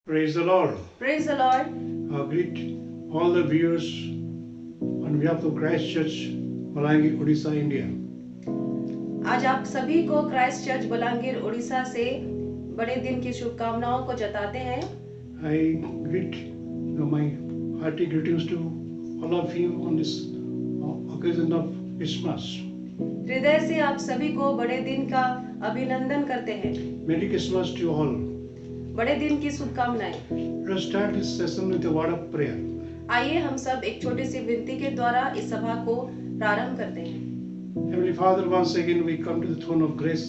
Praise the Lord. Praise the Lord. Greet all the viewers on behalf of Christ Church, Balangir, Odisha, India. आज आप सभी को Christ church Balangir Orissa से बड़े दिन की शुभकामनाओं को जताते हैं। I greet my hearty greetings to all of you on this occasion of Christmas. हृदय से आप सभी को बड़े दिन का अभिनंदन करते हैं। Merry Christmas to all. बड़े दिन की शुभकामनाएं। Let us start this session with a word of prayer. आइए हम सब एक छोटी सी विनती के द्वारा इस सभा को प्रारंभ करते हैं। Heavenly Father, once again we come to the throne of grace.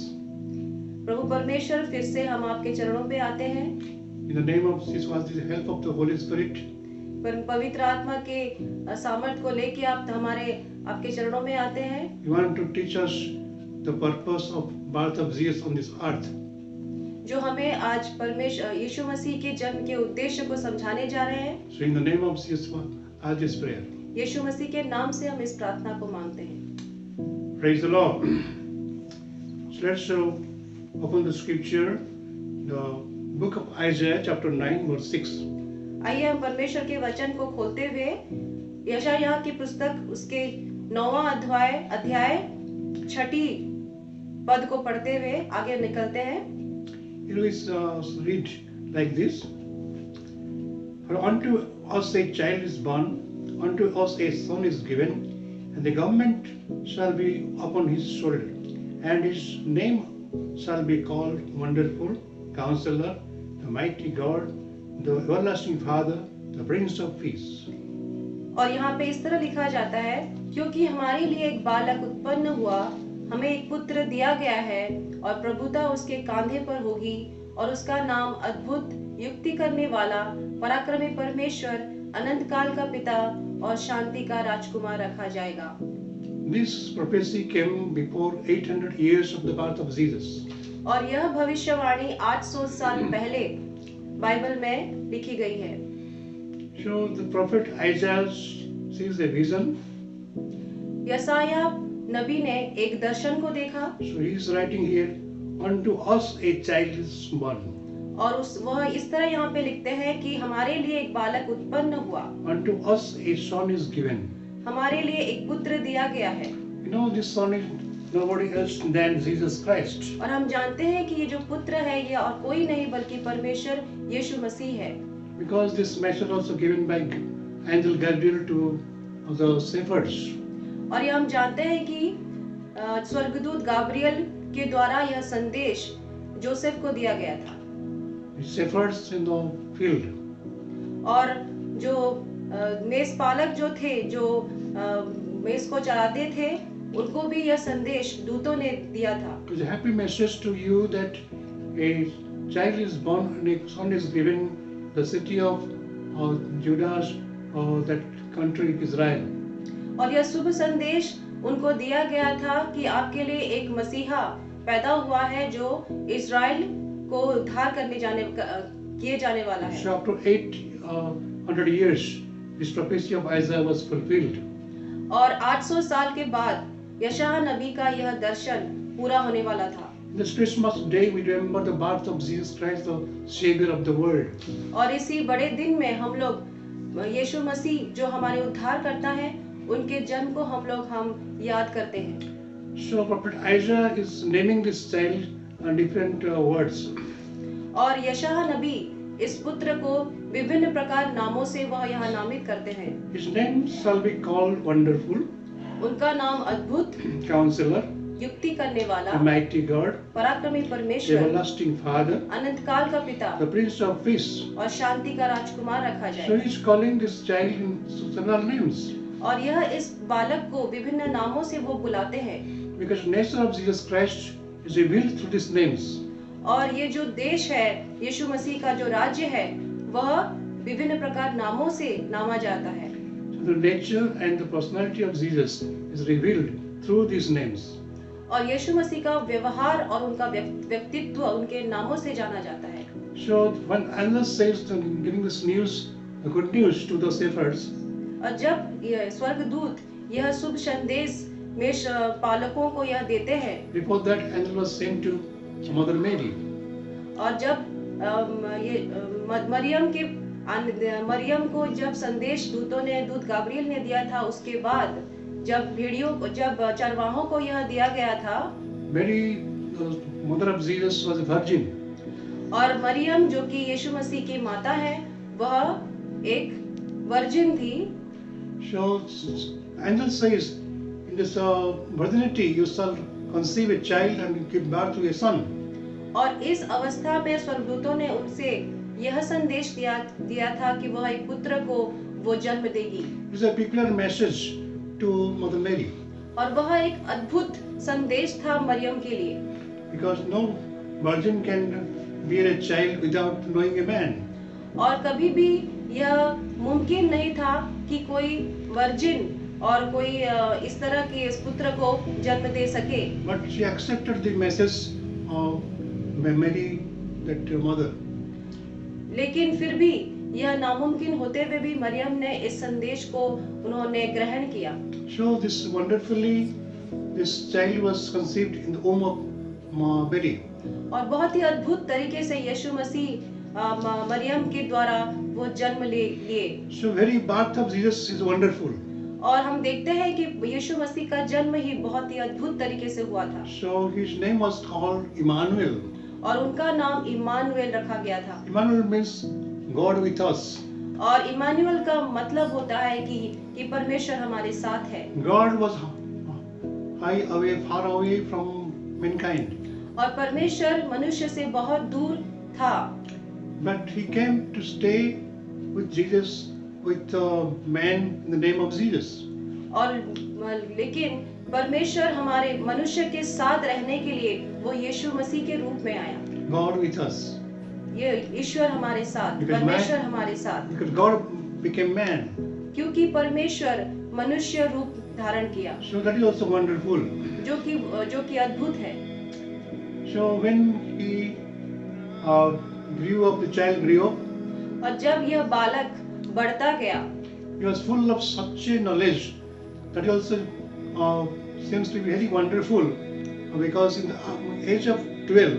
प्रभु परमेश्वर, फिर से हम आपके चरणों पे आते हैं। In the name of Jesus, with the help of the Holy Spirit, पवित्र आत्मा के सामर्थ को लेके आप आपके चरणों में आते हैं। you want to teach us the purpose of birth of Jesus on this earth. जो हमें आज परमेश्वर यीशु मसीह के जन्म के उद्देश्य को समझाने जा रहे हैं। So in the name of Jesus, ask this prayer. यीशु मसीह के नाम से हम इस प्रार्थना को मांगते हैं। Praise the Lord. So let's open the scripture, the book of Isaiah, chapter 9, verse 6. आइए हम परमेश्वर के वचन को खोलते हुए यशायाह की पुस्तक उसके 9वां अध्याय 6 पद को पढ़ते हुए आगे निकलते हैं। It is read like this. For unto us a child is born, unto us a son is given, and the government shall be upon his shoulder, and his name shall be called Wonderful, Counselor, the Mighty God, the Everlasting Father, the Prince of Peace. और यहाँ पे इस तरह लिखा जाता है, क्योंकि हमारे लिए एक बालक उत्पन्न हुआ, हमें एक पुत्र दिया गया है, और प्रभुता उसके कांधे पर होगी, और उसका नाम अद्भुत, युक्ति करने वाला, पराक्रमी परमेश्वर, अनंत काल का पिता और शांति का राजकुमार रखा जाएगा। This prophecy came before 800 years of the birth of Jesus. और यह भविष्यवाणी 800 साल पहले बाइबल में लिखी गई है। So the prophet Isaiah sees a vision. यशायाह नबी ने एक दर्शन को देखा। So he is writing here, unto us a child is born. और वह इस तरह यहाँ पे लिखते हैं कि हमारे लिए एक बालक उत्पन्न हुआ। Unto us a son is given. हमारे लिए एक पुत्र दिया गया है। You know, this son is nobody else than Jesus Christ. और हम जानते हैं कि ये जो पुत्र है ये और कोई नहीं बल्कि परमेश्वर यीशु मसीह है। Because this message also given by angel Gabriel to the shepherds. और ये हम जानते हैं कि स्वर्गदूत गाब्रियल के द्वारा यह संदेश जोसेफ को दिया गया था। The shepherds in the field. और जो मेष पालक जो थे, जो मेष को चराते थे, उनको भी यह संदेश दूतों ने दिया था। It's a happy message to you that a child is born and a son is given, the city of Judah, that country Israel. और यह शुभ संदेश उनको दिया गया था कि आपके लिए एक मसीहा पैदा हुआ है जो इस्राएल को उद्धार किए जाने वाला है। So after 800 years, this prophecy of Isaiah was fulfilled. और 800 साल के बाद यशायाह नबी का यह दर्शन पूरा होने वाला था। This Christmas day we remember the birth of Jesus Christ, the Savior of the world. और इसी बड़े दिन में हम लोग यीशु मसीह जो हमारे उद्धार करता है, उनके जन्म को हम याद करते हैं। So Prophet Isaiah is naming this child in different words. और यशायाह नबी इस पुत्र को विभिन्न प्रकार नामों से वह यहाँ नामित करते हैं। His name shall be called Wonderful, उनका नाम अद्भुत, Counselor, युक्ति करने वाला, the Mighty God, पराक्रमी the परमेश्वर, Everlasting Father, अनंत काल का पिता the Prince of Peace. और शांति का राजकुमार रखा So जाए। he is calling this child in several names. और यह इस बालक को विभिन्न नामों से वो बुलाते हैं। Because the nature of Jesus Christ is revealed through these names. और ये जो देश है, यीशु मसीह का जो राज्य है, वह विभिन्न प्रकार नामों से नामा जाता है। So the nature and the personality of Jesus is revealed through these names. और यीशु मसीह का व्यवहार और उनका व्यक्तित्व उनके नामों से जाना जाता है। So when angel says, giving this news, the good news to the shepherds. और जब स्वर्गदूत यह शुभ संदेश मेष पालकों को यह देते हैं, Before that, angel was sent to Mother Mary. और जब मरियम को जब संदेश दूत गाब्रियल ने दिया था, उसके बाद जब चरवाहों को यह दिया गया था, Mary, the mother of Jesus, was a virgin. और मरियम जो कि यीशु मसीह की माता है, वह एक वर्जिन थी। So, angel says, in this virginity, you shall conceive a child and give birth to a son. और इस अवस्था में स्वर्गदूतों ने उनसे यह संदेश दिया था कि वह एक पुत्र को वो जन्म देगी। It's a peculiar message to Mother Mary. और वह एक अद्भुत संदेश था मरियम के लिए। Because no virgin can bear a child without knowing a man. और कभी भी यह मुमकिन नहीं था कि कोई वर्जिन और कोई इस तरह के इस पुत्र को जन्म दे सके। But she accepted the message of Mary, that mother. लेकिन फिर भी यह नामुमकिन होते हुए भी मरियम ने इस संदेश को उन्होंने ग्रहण किया। So this wonderfully, this child was conceived in the womb of Mary. और बहुत ही अद्भुत तरीके से यीशु मसीह मरियम के द्वारा वो जन्म लिए। So very birth of Jesus is wonderful. और हम देखते हैं कि यीशु मसीह का जन्म ही बहुत ही अद्भुत तरीके से हुआ था। So his name was called Emmanuel. और उनका नाम इम्मानुएल रखा गया था। Emmanuel means God with us. और इम्मानुएल का मतलब होता है कि परमेश्वर हमारे साथ है। God was high away, far away from mankind. और परमेश्वर मनुष्य से बहुत दूर था। But he came to stay with Jesus, with man in the name of Jesus. और लेकिन परमेश्वर हमारे मनुष्य के साथ रहने के लिए वो यीशु मसीह के रूप में आया। God with us. ये ईश्वर हमारे साथ, परमेश्वर हमारे साथ। Because God became man. क्योंकि परमेश्वर मनुष्य रूप धारण किया। So that is also wonderful. जो कि अद्भुत है। So when he grew up, the child grew up. और जब यह बालक बढ़ता गया, He was full of such a knowledge that also seems to be very wonderful, because in the age of 12,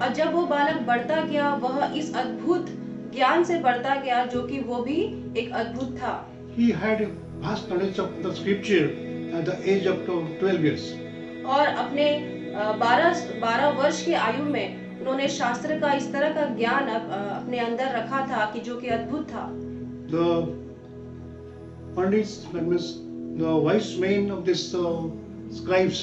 और जब वो बालक बढ़ता गया, वह इस अद्भुत ज्ञान से बढ़ता गया जो कि वो भी एक अद्भुत था। he had a vast knowledge of the scripture at the age of 12 years. और अपने 12 वर्ष की आयु में उन्होंने शास्त्र का इस तरह का ज्ञान अपने अंदर रखा था कि जो कि अद्भुत था। The pandits, that means the wise men of this scribes,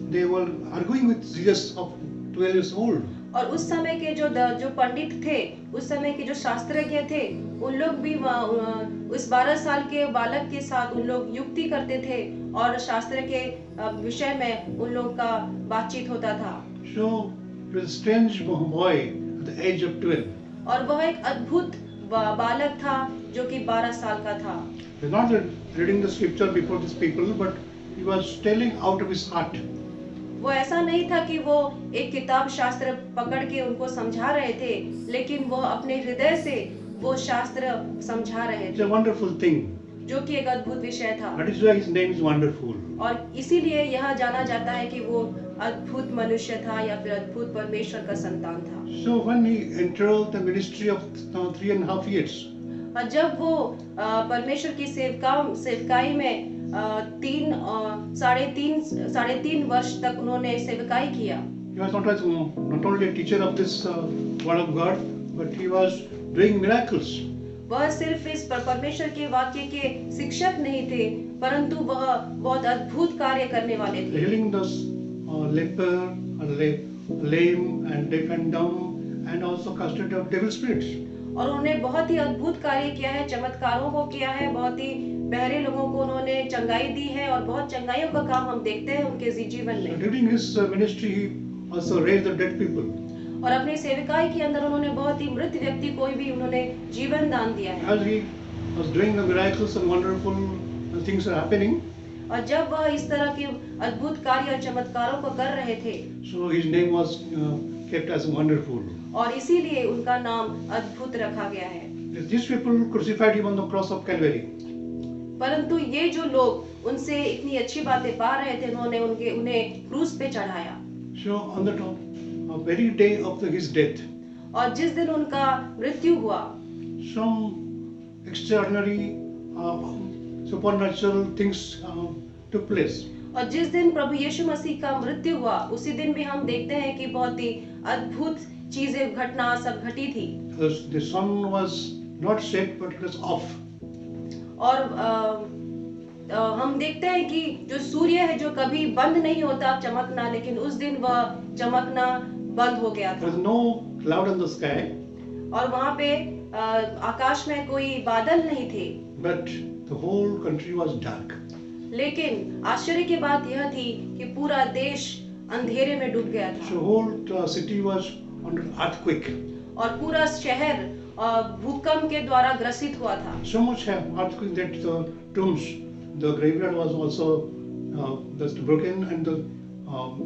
they were arguing with Jesus of 12 years old. और उस समय के जो पंडित थे, उस समय के जो शास्त्रज्ञ थे, उन लोग भी उस 12 साल के बालक के साथ उन लोग युक्ति करते थे और शास्त्र के विषय में उन लोग का बातचीत होता था। So he was a strange boy at the age of 12. और वह एक अद्भुत बालक था जो कि 12 साल का था। He was not reading the scripture before these people, but he was telling out of his heart. वो ऐसा नहीं था कि वो एक किताब शास्त्र पकड़ के उनको समझा रहे थे, लेकिन वो अपने हृदय से वो शास्त्र समझा रहे It's थे, a wonderful thing. जो कि एक अद्भुत विषय था। That is why his name is wonderful. और इसीलिए यह जाना जाता है कि वो अद्भुत मनुष्य था या फिर अद्भुत परमेश्वर का संतान था। So when he entered the ministry of 3.5 years, और जब वो परमेश्वर की सेवकाई में साढ़े तीन वर्ष तक उन्होंने सेवकाई किया। he was not only a teacher of this word of God, but he was doing miracles. वह सिर्फ इस परमेश्वर के वाक्य के शिक्षक नहीं थे, परंतु वह बहुत अद्भुत कार्य करने वाले थे। Healing the leper, lame and deaf and dumb, and also casted out devil spirits. और उन्होंने बहुत ही अद्भुत कार्य किया है, चमत्कारों को किया है, बहुत ही बहरे लोगों को उन्होंने चंगाई दी है और बहुत चंगाइयों का काम हम देखते हैं उनके जीवन में। During his ministry, he also raised the dead people. और अपने सेवकाई के अंदर उन्होंने बहुत ही मृत व्यक्ति को भी उन्होंने जीवन दान दिया है। As he was doing the miracles and wonderful things are happening, और जब वह इस तरह के अद्भुत कार्य और चमत्कारों को कर रहे थे, so his name was kept as wonderful. और इसीलिए उनका नाम अद्भुत रखा गया है। These people crucified him on the cross of Calvary. परंतु ये जो लोग उनसे इतनी अच्छी बातें पा रहे थे, उन्होंने उन्हें क्रूस पे चढ़ाया। So on the very day of his death, और जिस दिन उनका मृत्यु हुआ, some extraordinary, supernatural things took place. और जिस दिन प्रभु यीशु मसीह का मृत्यु हुआ, उसी दिन भी हम देखते हैं कि बहुत ही अद्भुत चीजें घटना सब घटी थी। The sun was not set but it was off. और हम देखते हैं कि जो सूर्य है जो कभी बंद नहीं होता चमकना, लेकिन उस दिन वह चमकना बंद हो गया There था। was no cloud in the sky, और वहां पे आकाश में कोई बादल नहीं थे, but the whole country was dark. लेकिन आश्चर्य की बात यह थी कि पूरा देश अंधेरे में डूब गया था So whole city was under earthquake. और पूरा शहर भूकंप के द्वारा ग्रसित हुआ था। So much earthquake that the tombs, the graveyard was also just broken, and the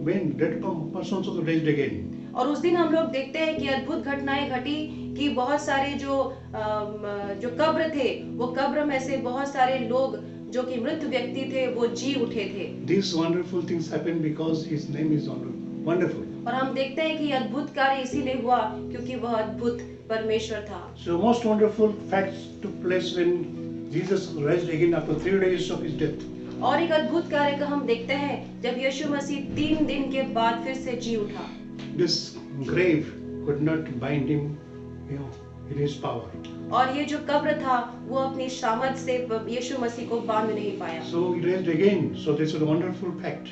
when dead persons also raised again. और उस दिन हम लोग देखते हैं कि अद्भुत घटनाएं घटी कि बहुत सारे जो कब्र थे, वो कब्र में से बहुत सारे लोग जो कि मृत व्यक्ति थे वो जी उठे थे। These wonderful things happened because His name is wonderful. और हम देखते हैं कि अद्भुत कार्य इसीलिए हुआ क्योंकि वह अद्भुत परमेश्वर था। So most wonderful facts took place when Jesus raised again after 3 days of His death. और एक अद्भुत कार्य का हम देखते हैं जब यीशु मसीह 3 दिन के बाद फिर से जी उठा। This grave could not bind Him, in His power. और ये जो कब्र था वो अपनी सामर्थ से यीशु मसीह को बांध नहीं पाया। So He raised again. So this is a wonderful fact.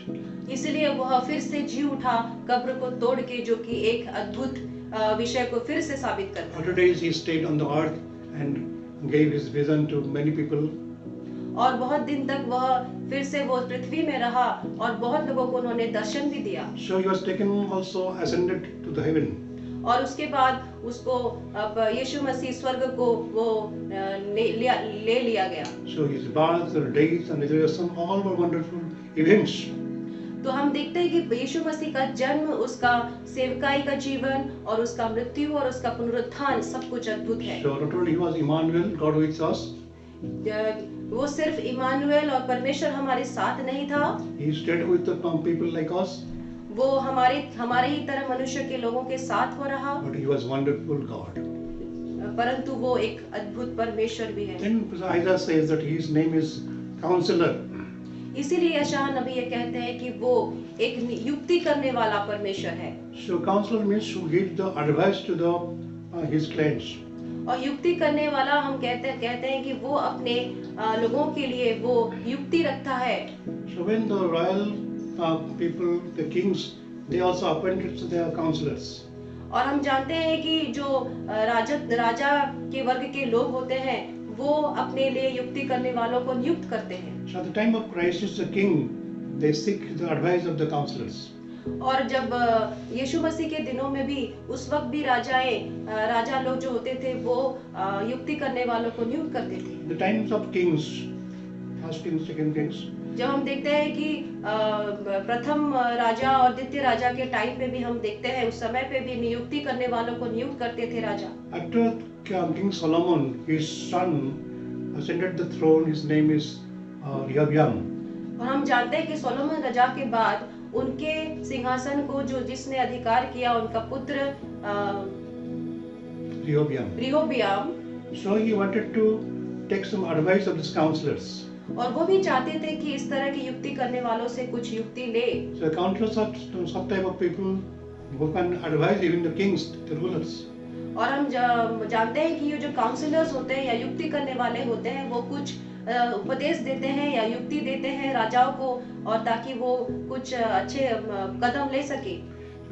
इसलिए वह फिर से जी उठा कब्र को तोड़ के, जो कि एक अद्भुत विषय को फिर से साबित करता है। After days He stayed on the earth and gave His vision to many people. और बहुत दिन तक वह फिर से वो पृथ्वी में रहा और बहुत लोगों को उन्होंने दर्शन भी दिया। So He was taken also ascended to the heaven. और उसके बाद उसको अब यीशु मसीह स्वर्ग को वो ले लिया गया। So His birth, the death and resurrection, all were wonderful events. तो हम देखते हैं कि यीशु मसीह का जन्म, उसका सेवकाई का जीवन और उसका मृत्यु और उसका पुनरुत्थान सब कुछ अद्भुत है। So not only He was Emmanuel, God with us. वो सिर्फ इमानुएल और परमेश्वर हमारे साथ नहीं था, He stayed with the people like us. वो हमारे ही तरह मनुष्य के लोगों के साथ हो रहा, But He was wonderful God. परंतु वो एक अद्भुत परमेश्वर भी है। Then Isaiah says that His name is Counselor. इसीलिए यशायाह नबी ये कहते हैं कि वो एक युक्ति करने वाला परमेश्वर है। So Counselor means to give the advice to the His clients. और युक्ति करने वाला हम कहते हैं कि वो अपने लोगों के लिए वो युक्ति रखता है। So when the royal people, the kings, they also appointed their counselors. और हम जानते हैं कि जो राजा के वर्ग के लोग होते हैं वो अपने लिए युक्ति करने वालों को नियुक्त करते हैं। So at the time of crisis, the king, they seek the advice of the counselors. और जब यीशु मसीह के दिनों में भी उस वक्त भी राजा लोग जो होते थे वो युक्ति करने वालों को नियुक्त करते थे। The times of kings, first kings, second kings. जब हम देखते हैं कि प्रथम राजा और द्वितीय राजा के टाइम पे भी हम देखते हैं उस समय पे भी नियुक्ति करने वालों को नियुक्त करते थे राजा। After King Solomon, his son ascended the throne. His name is Rehoboam. और हम जानते हैं कि सोलोमन राजा के बाद उनके सिंहासन को जिसने अधिकार किया उनका पुत्र रिहोबियाम। So he wanted to take some advice of his counselors. और वो भी चाहते थे कि इस तरह की युक्ति करने वालों से कुछ युक्ति ले। So counselors are some type of people who can advise even the kings, the rulers. और हम जानते हैं कि ये जो काउंसलर्स होते हैं या युक्ति करने वाले होते हैं वो कुछ उपदेश देते हैं या युक्ति देते हैं राजाओं को, और ताकि वो कुछ अच्छे कदम ले सके।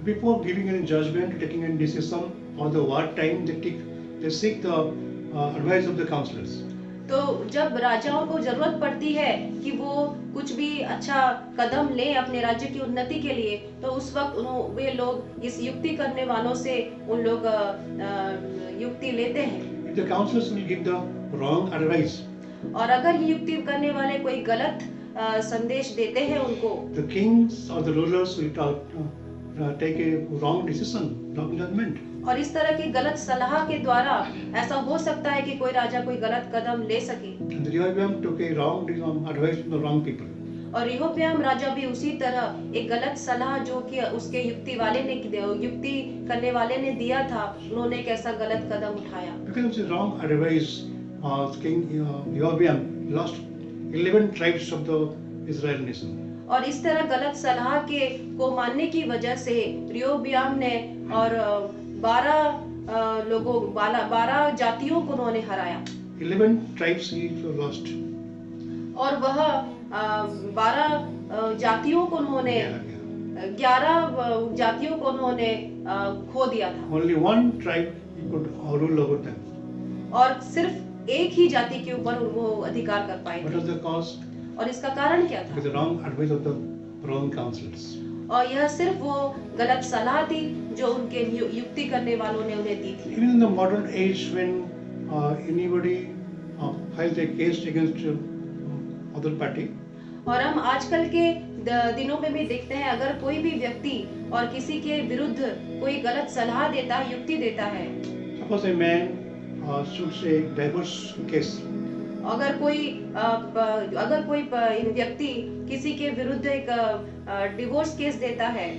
Before giving any judgment, taking any decision, or the war time, they seek the advice of the counselors. तो जब राजाओं को जरूरत पड़ती है कि वो कुछ भी अच्छा कदम ले अपने राज्य की उन्नति के लिए, तो उस वक्त वे लोग इस युक्ति करने वालों से उन लोग युक्ति लेते हैं। If the counselors will give the wrong advice, और अगर ये युक्ति करने वाले कोई गलत संदेश देते हैं उनको, the kings or the rulers will take a wrong decision, wrong judgment. और इस तरह की गलत सलाह के द्वारा ऐसा हो सकता है कि कोई राजा कोई गलत कदम ले सके। And Rehoboam took a wrong advice from the wrong people. और रेहोब्याम राजा भी उसी तरह एक गलत सलाह जो कि उसके युक्ति करने वाले ने दिया था, उन्होंने एक ऐसा गलत कदम उठाया। Because of the wrong advice, King Rehoboam lost 11 tribes of the Israel nation. और इस तरह गलत सलाह को मानने की वजह से रेहोब्याम ने और 12 जातियों को उन्होंने हराया। 11 tribes he lost. और वह 12 जातियों को उन्होंने 11 जातियों को उन्होंने खो दिया था। Only one tribe he could rule over them. और सिर्फ एक ही जाति के ऊपर वो अधिकार कर पाए What थे। was the cause? और इसका कारण क्या था? With the wrong advice of the wrong counselors. और यह सिर्फ वो गलत सलाह थी जो उनके युक्ति करने वालों ने उन्हें दी थी। Even in the modern age, when anybody files a case against other party, और हम आजकल के दिनों में भी देखते हैं, अगर कोई भी व्यक्ति और किसी के विरुद्ध कोई गलत सलाह देता है, युक्ति देता है, suppose a man shoots a divorce case. अगर कोई व्यक्ति किसी के विरुद्ध एक डिवोर्स केस देता है,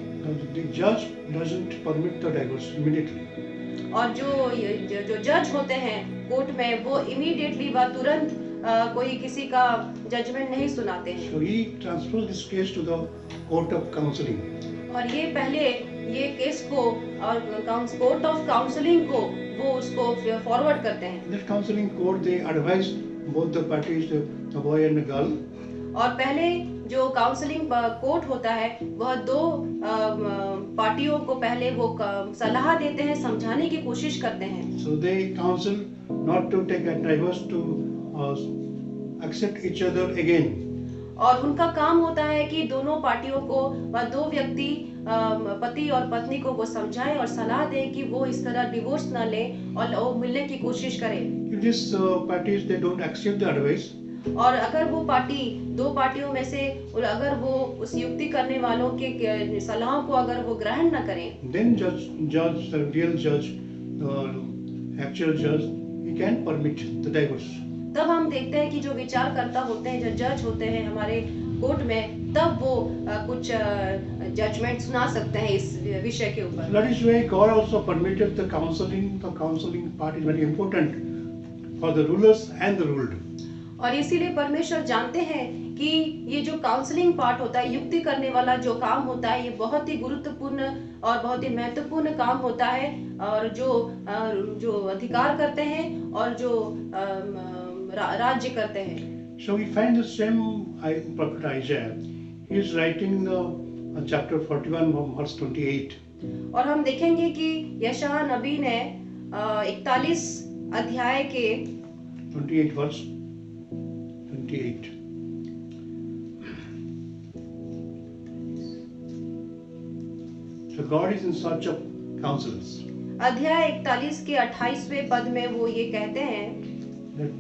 The judge doesn't permit the divorce immediately. और जो जज होते हैं कोर्ट में, वो इमीडिएटली व तुरंत कोई किसी का जजमेंट नहीं सुनाते हैं। So he transfers this case to the court of counseling. और ये पहले ये केस को और कोर्ट ऑफ काउंसलिंग को वो उसको फॉरवर्ड करते हैं। In that counseling court, they advise both the parties, the boy and the girl. और पहले जो काउंसलिंग कोर्ट होता है, वह 2 पार्टियों को पहले वो सलाह देते हैं, समझाने की कोशिश करते हैं। So they counsel not to take a divorce, to accept each other again. और उनका काम होता है कि दोनों पार्टियों को व 2 व्यक्ति पति और पत्नी को वो समझाएं और सलाह दें कि वो इस तरह डिवोर्स न लें और वो मिलने की कोशिश करें। If these parties they don't accept the advice, और अगर वो पार्टी 2 पार्टियों में से अगर वो उस युक्ति करने वालों के सलाह को अगर वो ग्रहण न करें, then the real judge, the actual judge, he can permit the divorce. तब हम देखते हैं कि जो विचारकर्ता होते हैं, जो जज होते हैं हमारे कोर्ट में, तब वो कुछ जजमेंट सुना सकते हैं इस विषय के ऊपर। That is why God also permitted the counseling. The counseling part is very important for the rulers and the ruled. और इसीलिए परमेश्वर जानते हैं कि ये जो काउंसलिंग पार्ट होता है, युक्ति करने वाला जो काम होता है, ये बहुत ही गुरुत्वपूर्ण और बहुत ही महत्वपूर्ण काम होता है। और जो अधिकार करते हैं और जो राज्य करते हैं। So we find the same prophet Isaiah. He is writing chapter 41 verse 28. और हम देखेंगे कि यशायाह नबी ने 41 अध्याय के 28 verse 28. So God is in search of counselors. अध्याय 41 के 28वें पद में वो ये कहते हैं That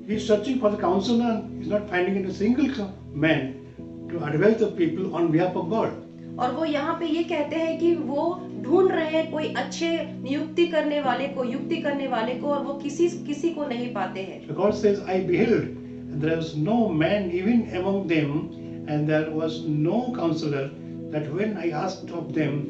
he is searching for the counselor and is not finding it a single man to advise the people on behalf of God. और वो यहाँ पे ये कहते हैं कि वो ढूंढ रहे हैं कोई अच्छे युक्ति करने वाले को, और वो किसी को नहीं पाते हैं। So God says, I beheld, and there was no man even among them, and there was no counselor that when I asked of them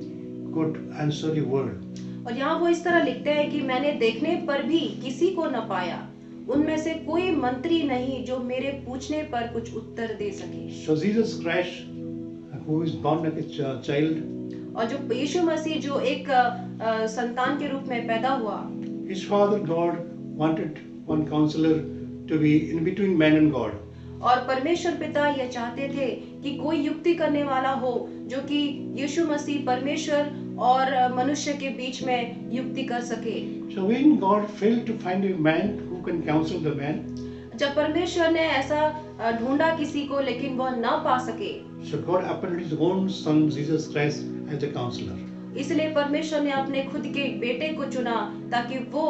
could answer a word. और यहाँ वो इस तरह लिखते हैं कि मैंने देखने पर भी किसी को न पाया, उनमें से कोई मंत्री नहीं जो मेरे पूछने पर कुछ उत्तर दे सके। So Jesus Christ, who is born like a child, और जो यीशु मसीह जो एक संतान के रूप में पैदा हुआ, his father God wanted one counselor to be in between man and God. और परमेश्वर पिता यह चाहते थे कि कोई युक्ति करने वाला हो जो कि यीशु मसीह परमेश्वर और मनुष्य के बीच में युक्ति कर सके। So when God failed to find a man who can counsel the man, जब परमेश्वर ने ऐसा ढूंढा किसी को लेकिन वह ना पा सके, so God appointed his own son Jesus Christ as the counselor. इसलिए परमेश्वर ने अपने खुद के बेटे को चुना ताकि वो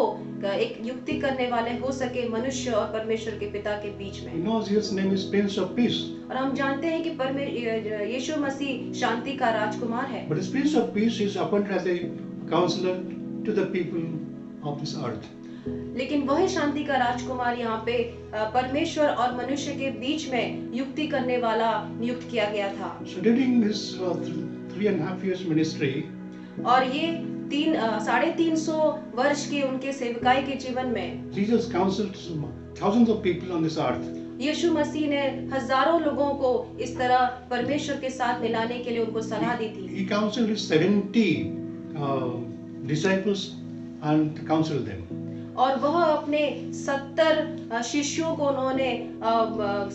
एक युक्ति करने वाले हो सके मनुष्य और परमेश्वर के पिता के बीच में। You know Jesus' name is Prince of Peace. और हम जानते हैं कि यीशु मसीह शांति का राजकुमार है। But this Prince of Peace is appointed as a counselor to the people of this earth. लेकिन वही शांति का राजकुमार यहाँ पे परमेश्वर और मनुष्य के बीच में युक्ति करने वाला नियुक्त किया गया था। So during this 3.5 years ministry, और ये 350 वर्ष के उनके सेवकाई के जीवन में Jesus counseled thousands of people on this earth. यीशु मसीह ने हजारों लोगों को इस तरह परमेश्वर के साथ मिलाने के लिए उनको सलाह दी थी। He counseled his 70 disciples and counseled them. और वह अपने 70 शिष्यों को उन्होंने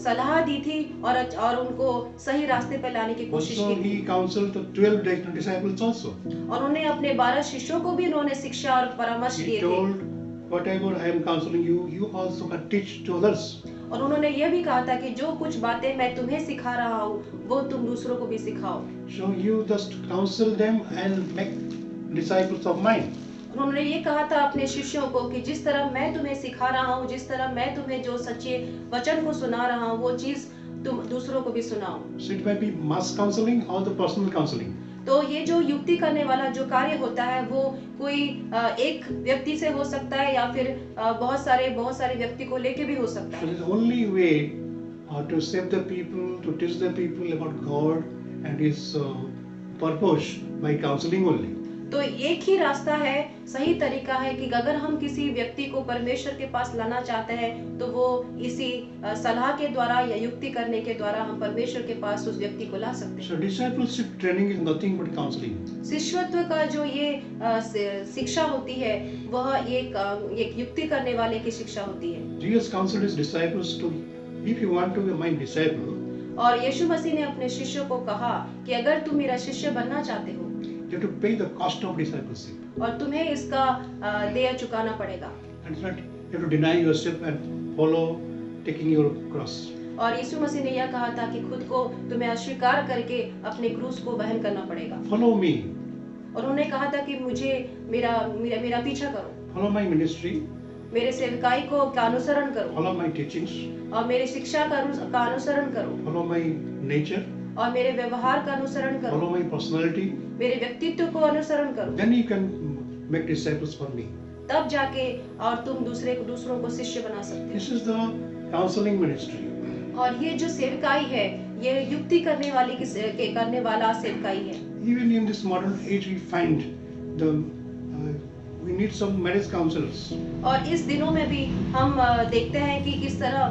सलाह दी थी और उनको सही रास्ते पर लाने की कोशिश Also, की थी। he counseled the 12 disciples also. और उन्हें अपने 12 शिष्यों को भी उन्होंने शिक्षा और परामर्श He दिए थे। told, whatever I am counseling you, you also can teach to others. और उन्होंने यह भी कहा था कि जो कुछ बातें मैं तुम्हें सिखा रहा हूँ वो तुम दूसरों को भी सिखाओ। So you just counsel them and make disciples of mine. उन्होंने ये कहा था अपने शिष्यों को कि जिस तरह मैं तुम्हें सिखा रहा हूँ, जिस तरह मैं तुम्हें जो सच्चे वचन को सुना रहा हूँ, वो चीज तुम दूसरों को भी सुनाओ। So it may be mass counseling or the personal counseling. तो ये जो युक्ति करने वाला जो कार्य होता है वो कोई एक व्यक्ति से हो सकता है या फिर बहुत सारे व्यक्ति को लेके भी हो सकता So है। the only way to save the people, to teach the people about God and His purpose by counseling only. तो एक ही रास्ता है, सही तरीका है कि अगर हम किसी व्यक्ति को परमेश्वर के पास लाना चाहते हैं तो वो इसी सलाह के द्वारा या युक्ति करने के द्वारा हम परमेश्वर के पास उस व्यक्ति को ला सकते हैं। So discipleship training is nothing but counseling. शिष्यत्व का जो ये शिक्षा होती है वह एक युक्ति करने वाले की शिक्षा होती है। Jesus counseled His disciples to, if you want to be my disciple, और यीशु मसीह ने अपने शिष्यों को कहा कि अगर तुम मेरा शिष्य बनना चाहते हो you have to pay the cost of discipleship. और तुम्हें इसका देय चुकाना पड़ेगा। And it's not, you have to deny yourself and follow taking your cross. और यीशु मसीह ने यह कहा था कि खुद को तुम्हें अस्वीकार करके अपने क्रूस को वहन करना पड़ेगा। Follow me. और उन्होंने कहा था कि मुझे मेरा पीछा करो, Follow my ministry. मेरे सेवकाई को का अनुसरण करो Follow my teachings. और मेरी शिक्षा का अनुसरण करो Follow my nature. और मेरे व्यवहार का अनुसरण करो, Follow my personality. मेरे व्यक्तित्व को अनुसरण करो। Then you can make disciples for me. तब जाके और तुम दूसरों को शिष्य बना सकते This is the counseling ministry. हो। और ये जो सेवकाई है ये युक्ति करने वाला सेवकाई है। Even in this modern age, we find we need some marriage counselors. और इस दिनों में भी हम देखते हैं कि किस तरह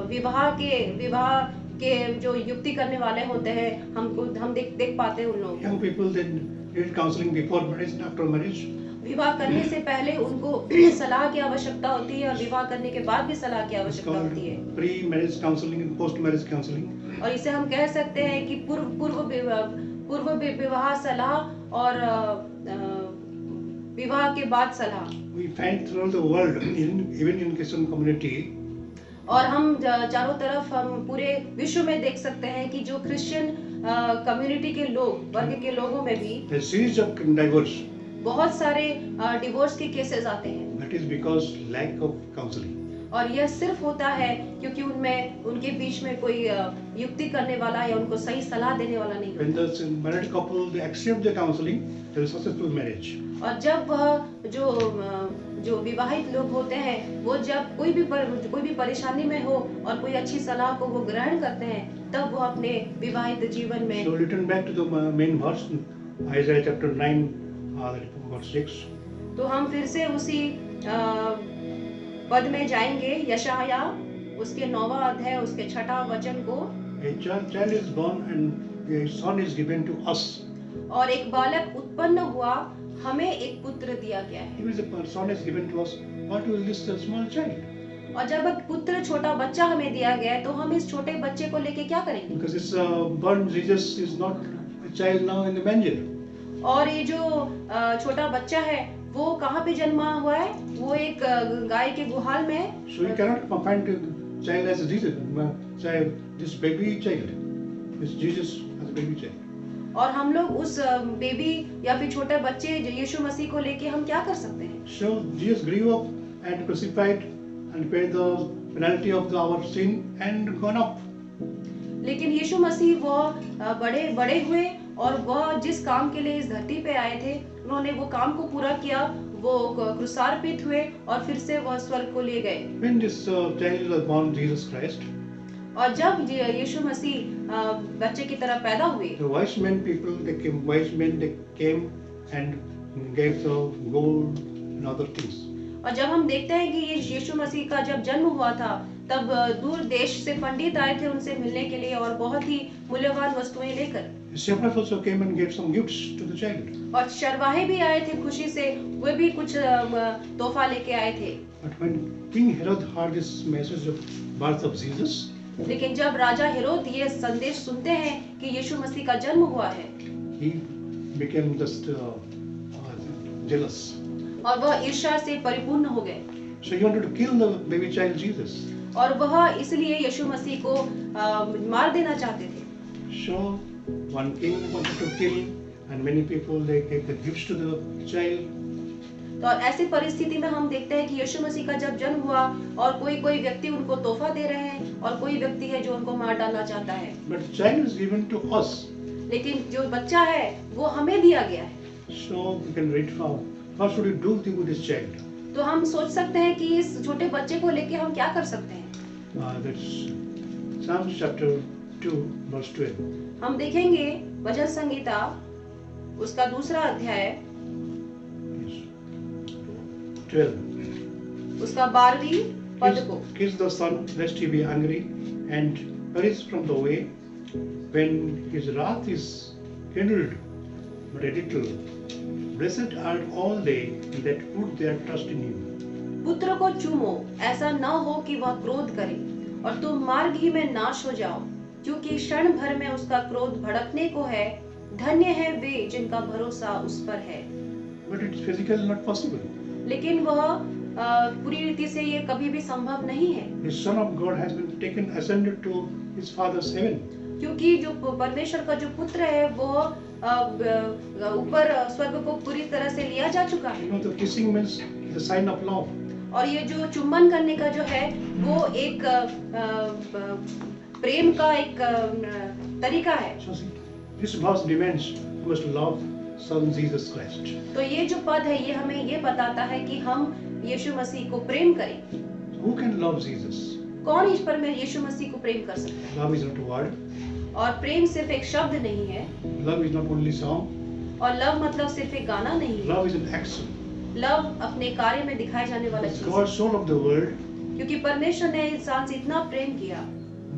विवाह के जो युक्ति करने वाले होते हैं हम देख पाते हैं उन लोगों को। Young people then need counseling before marriage and after marriage. विवाह करने से पहले उनको सलाह की आवश्यकता होती है और विवाह करने के बाद भी सलाह की It's आवश्यकता called होती है। pre-marriage counseling and post-marriage counseling. और इसे हम कह सकते हैं कि पूर्व विवाह सलाह और विवाह के बाद सलाह। We find throughout the world, even in Christian community, और हम चारों तरफ हम पूरे विश्व में देख सकते हैं कि जो क्रिश्चियन कम्युनिटी के वर्ग के लोगों में भी a series of divorce. बहुत सारे डिवोर्स के केसेस आते हैं। That is because lack of counseling. और यह सिर्फ होता है क्योंकि उनके बीच में कोई युक्ति करने वाला या उनको सही सलाह देने वाला नहीं When होता। the married couple they accept the counseling, there is successful marriage. और जब वह जो विवाहित लोग होते हैं वो जब कोई भी परेशानी में हो और कोई अच्छी सलाह को वो ग्रहण करते हैं तब वो अपने विवाहित जीवन में। So return back to the main verse, Isaiah chapter 9, verse 6. तो हम फिर से उसी पद में जाएंगे, यशाया उसके 9वां अध्याय उसके 6ठा वचन को। A child is born and a son is given to us. और एक बालक उत्पन्न हुआ, हमें एक पुत्र दिया गया है। If a son is given to us, what will this small child? और जब एक पुत्र छोटा बच्चा हमें दिया गया है तो हम इस छोटे बच्चे को लेके क्या करेंगे? Because this born Jesus is not a child now in the manger. और ये जो छोटा बच्चा है वो कहाँ पे जन्मा हुआ है? वो एक गाय के गुहाल में है। So we cannot find a child as Jesus, this baby child. This Jesus as a baby child. और हम लोग उस बेबी या फिर छोटे बच्चे यीशु मसीह को लेके हम क्या कर सकते हैं? So Jesus grew up and crucified and paid the penalty of our sin and gone up. लेकिन यीशु मसीह वह बड़े हुए और वह जिस काम के लिए इस धरती पे आए थे उन्होंने वो काम को पूरा किया, वो क्रूसार्पित हुए और फिर से वह स्वर्ग को लिए गए। When this child was born, Jesus Christ, और जब यीशु मसीह बच्चे की तरह पैदा हुए, the wise men they came and gave the gold and other things. और जब हम देखते हैं कि ये यीशु मसीह का जब जन्म हुआ था, तब दूर देश से पंडित आए थे उनसे मिलने के लिए और बहुत ही मूल्यवान वस्तुएं लेकर। The shepherds also came and gave some gifts to the child. और चरवाहे भी आए थे खुशी से, वे भी कुछ तोहफा लेके आए थे। But when King Herod heard this message of birth of Jesus, लेकिन जब राजा हेरोद ये संदेश सुनते हैं कि यीशु मसीह का जन्म हुआ है, he became just jealous. और वह ईर्ष्या से परिपूर्ण हो गए। So he wanted to kill the baby child Jesus. और वह इसलिए यीशु मसीह को मार देना चाहते थे। So one king wanted to kill, and many people they gave the gifts to the child. तो ऐसी परिस्थिति में हम देखते हैं कि यीशु मसीह का जब जन्म हुआ और कोई व्यक्ति उनको तोहफा दे रहे हैं और कोई व्यक्ति है जो उनको मार डालना चाहता है। But the child is given to us. लेकिन जो बच्चा है वो हमें दिया गया है। So we can read what should we do with this child? तो हम सोच सकते हैं कि इस छोटे बच्चे को लेके हम क्या कर सकते हैं। That's Psalms chapter 2 verse 12. हम देखेंगे भजन संगीता उसका 2 अध्याय 12. उसका 12वीं पद को। Kiss the son lest he be angry and perish from the way when his wrath is kindled but a little. Blessed are all they that put their trust in him. पुत्र को चूमो, ऐसा न हो कि वह क्रोध करे और तुम मार्ग ही में नाश हो जाओ, क्योंकि क्षण भर में उसका क्रोध भड़कने को है। धन्य है वे जिनका भरोसा उस पर है। But it's physically not possible. लेकिन वह पूरी रीति से ये कभी भी संभव नहीं है। The Son of God has been taken ascended to his Father's heaven. क्योंकि जो परमेश्वर का जो पुत्र है वो ऊपर स्वर्ग को पूरी तरह से लिया जा चुका है। You know, the kissing means the sign of love. और ये जो चुम्बन करने का जो है वो एक प्रेम का एक तरीका है। So this verse demands we must love Son Jesus Christ. तो ये जो पद है ये हमें ये बताता है कि हम यीशु मसीह को प्रेम करें। Who can love Jesus? कौन इस पर में यीशु मसीह को प्रेम कर सकता है? Love is not a word. और प्रेम सिर्फ एक शब्द नहीं है। Love is not only song. और लव मतलब सिर्फ एक गाना नहीं है। Love is an action. Love अपने कार्य में दिखाए जाने वाला चीज है। God so loved the world क्योंकि परमेश्वर ने इंसान से इतना प्रेम किया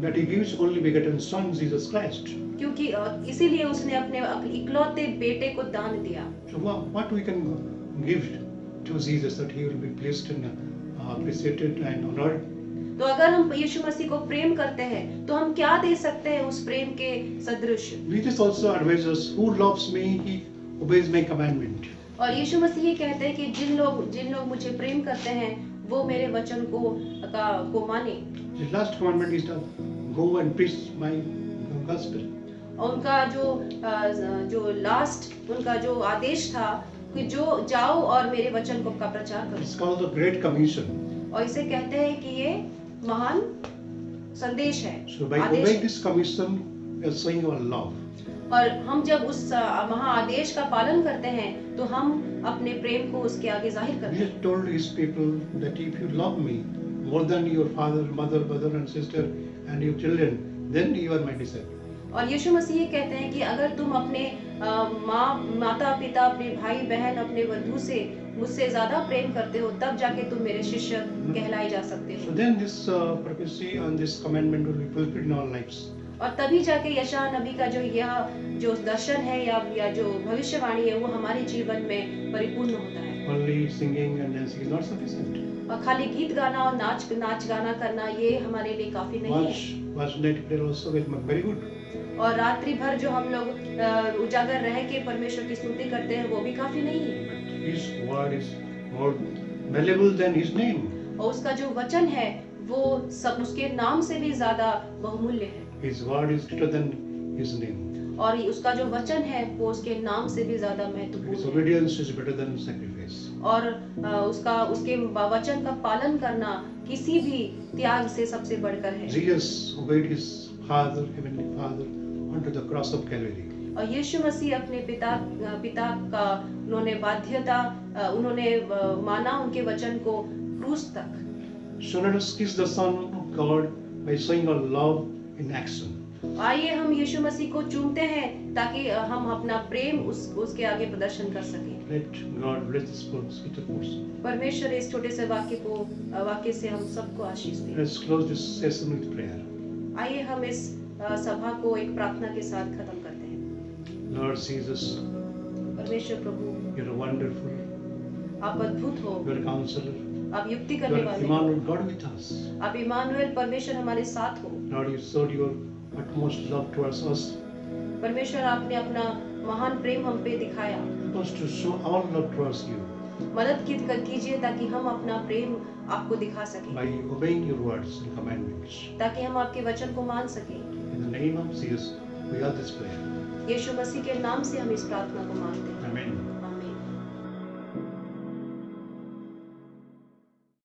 that he gives only begotten Son Jesus Christ. क्योंकि इसीलिए उसने अपने इकलौते बेटे को दान दिया। So what we can give to Jesus that he will be pleased and appreciated and honored? तो अगर हम यीशु मसीह को प्रेम करते हैं तो हम क्या दे सकते हैं उस प्रेम के सदृश? Jesus also advises, who loves me, he obeys my commandment. और यीशु मसीह ये कहते हैं कि जिन लोग मुझे प्रेम करते हैं वो मेरे वचन को माने। The last commandment is to go and preach my gospel. और उनका जो लास्ट उनका जो आदेश था कि जो जाओ और मेरे वचन का प्रचार करो। It's called the Great Commission. और इसे कहते हैं कि ये महान संदेश है। So by obeying this commission, we are showing our love. और हम जब उस महाआदेश का पालन करते हैं तो हम अपने प्रेम को उसके आगे जाहिर करते हैं। Jesus told his people that if you love me more than your father, mother, brother and sister and your children, then you are my disciple. और यीशु मसीह ये कहते हैं कि अगर तुम अपने माता पिता, अपने भाई बहन, अपने बंधु से मुझसे ज्यादा प्रेम करते हो तब जाके तुम मेरे शिष्य कहलाए जा सकते हो। So then this prophecy and this commandment will be fulfilled in our lives. और तभी जाके यशायाह नबी का जो दर्शन है या जो भविष्यवाणी है वो हमारे जीवन में परिपूर्ण होता है। Only singing and dancing is not sufficient. और खाली गीत गाना और नाच गाना करना ये हमारे लिए काफी नहीं है। Watch night prayer also very good. और रात्रि भर जो हम लोग उजागर रह के परमेश्वर की स्तुति करते हैं वो भी काफी नहीं है। But his word is more valuable than his name. और उसका जो वचन है वो सब उसके नाम से भी ज्यादा बहुमूल्य है। His word is greater than his name. और उसका जो वचन है वो उसके नाम से भी ज्यादा महत्वपूर्ण His है। obedience is better than sacrifice. और उसके वचन का पालन करना किसी भी त्याग से सबसे बढ़कर है। Jesus obeyed his Father, heavenly Father, onto the cross of Calvary. और यीशु मसीह अपने पिता का उन्होंने उन्होंने माना उनके वचन को क्रूस तक। So let us kiss the Son of God by showing our love in action. आइए हम यीशु मसीह को चूमते हैं ताकि हम अपना प्रेम उसके आगे प्रदर्शन कर सकें। Let God bless this little portion. परमेश्वर इस छोटे से वाक्य से हम सबको आशीष दे। Let's close this session with prayer. आइए हम इस सभा को एक प्रार्थना के साथ खत्म करते हैं। Lord Jesus, परमेश्वर प्रभु, you're wonderful. आप अद्भुत हो, You're a counselor. आप युक्ति करने You're वाले हो, Emmanuel, God with us. आप इमानुएल परमेश्वर हमारे साथ हो। Lord, you showed your utmost love towards us. परमेश्वर आपने अपना महान प्रेम हम पे दिखाया। Help us to show our love towards you मदद कीजिए ताकि हम अपना प्रेम आपको दिखा सकें, by obeying your words and commandments. ताकि हम आपके वचन को मान सकें। In the name of Jesus, we are this prayer. यीशु मसीह के नाम से हम इस प्रार्थना को मांगते हैं। Amen.